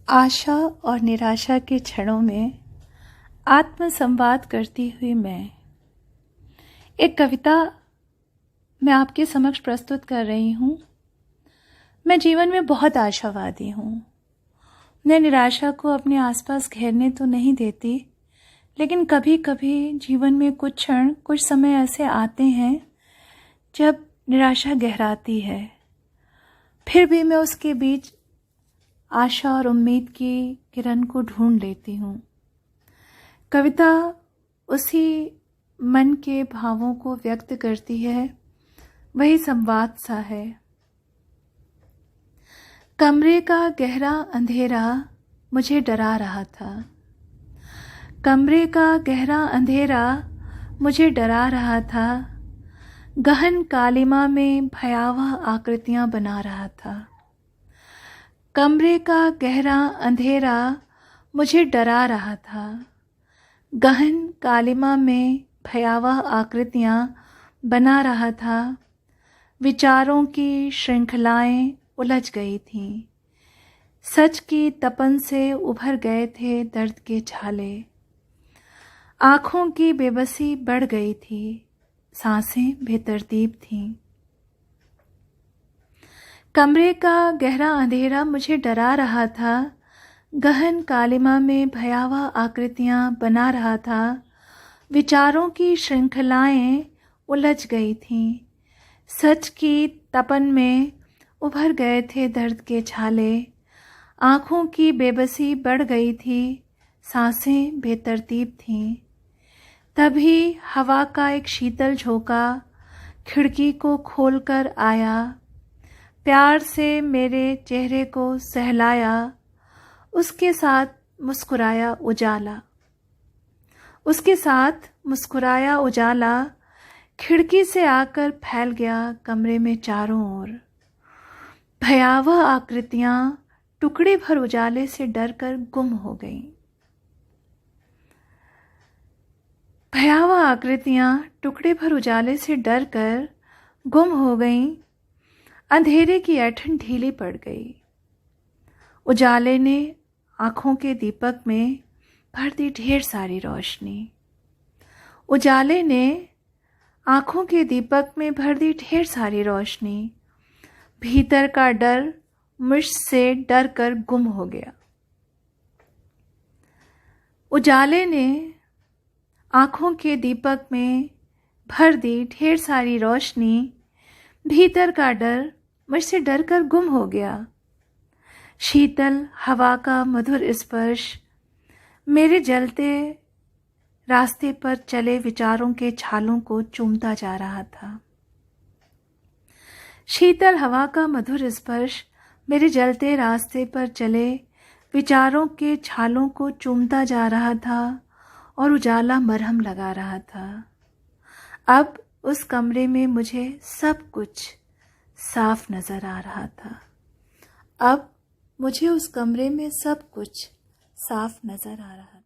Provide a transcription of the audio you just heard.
आशा और निराशा के क्षणों में आत्मसंवाद करती हुई मैं एक कविता मैं आपके समक्ष प्रस्तुत कर रही हूँ। मैं जीवन में बहुत आशावादी हूँ। मैं निराशा को अपने आसपास घेरने तो नहीं देती, लेकिन कभी कभी जीवन में कुछ क्षण, कुछ समय ऐसे आते हैं जब निराशा गहराती है। फिर भी मैं उसके बीच आशा और उम्मीद की किरण को ढूंढ लेती हूँ। कविता उसी मन के भावों को व्यक्त करती है, वही संवाद सा है। कमरे का गहरा अंधेरा मुझे डरा रहा था। कमरे का गहरा अंधेरा मुझे डरा रहा था। गहन कालिमा में भयावह आकृतियां बना रहा था। कमरे का गहरा अंधेरा मुझे डरा रहा था। गहन कालिमा में भयावह आकृतियां बना रहा था। विचारों की श्रृंखलाएं उलझ गई थीं। सच की तपन से उभर गए थे दर्द के छाले। आँखों की बेबसी बढ़ गई थी। सांसें बेतरतीब थीं। कमरे का गहरा अंधेरा मुझे डरा रहा था। गहन कालिमा में भयावह आकृतियां बना रहा था। विचारों की श्रृंखलाएं उलझ गई थीं। सच की तपन में उभर गए थे दर्द के छाले। आँखों की बेबसी बढ़ गई थी। सांसें बेतरतीब थीं। तभी हवा का एक शीतल झोंका खिड़की को खोलकर आया। प्यार से मेरे चेहरे को सहलाया। उसके साथ मुस्कुराया उजाला। उसके साथ मुस्कुराया उजाला खिड़की से आकर फैल गया कमरे में चारों ओर। भयावह आकृतियां टुकड़े भर उजाले से डरकर गुम हो गईं। भयावह आकृतियां टुकड़े भर उजाले से डरकर गुम हो गईं। अंधेरे की ऐंठन ढीली पड़ गई। उजाले ने आँखों के दीपक में भर दी ढेर सारी रोशनी। उजाले ने आँखों के दीपक में भर दी ढेर सारी रोशनी। भीतर का डर मुझसे डर कर गुम हो गया। उजाले ने आँखों के दीपक में भर दी ढेर सारी रोशनी। भीतर का डर मुझसे डर कर गुम हो गया। शीतल हवा का मधुर स्पर्श मेरे जलते रास्ते पर चले विचारों के छालों को चूमता जा रहा था। शीतल हवा का मधुर स्पर्श मेरे जलते रास्ते पर चले विचारों के छालों को चूमता जा रहा था और उजाला मरहम लगा रहा था। अब उस कमरे में मुझे सब कुछ साफ नजर आ रहा था। अब मुझे उस कमरे में सब कुछ साफ नजर आ रहा था।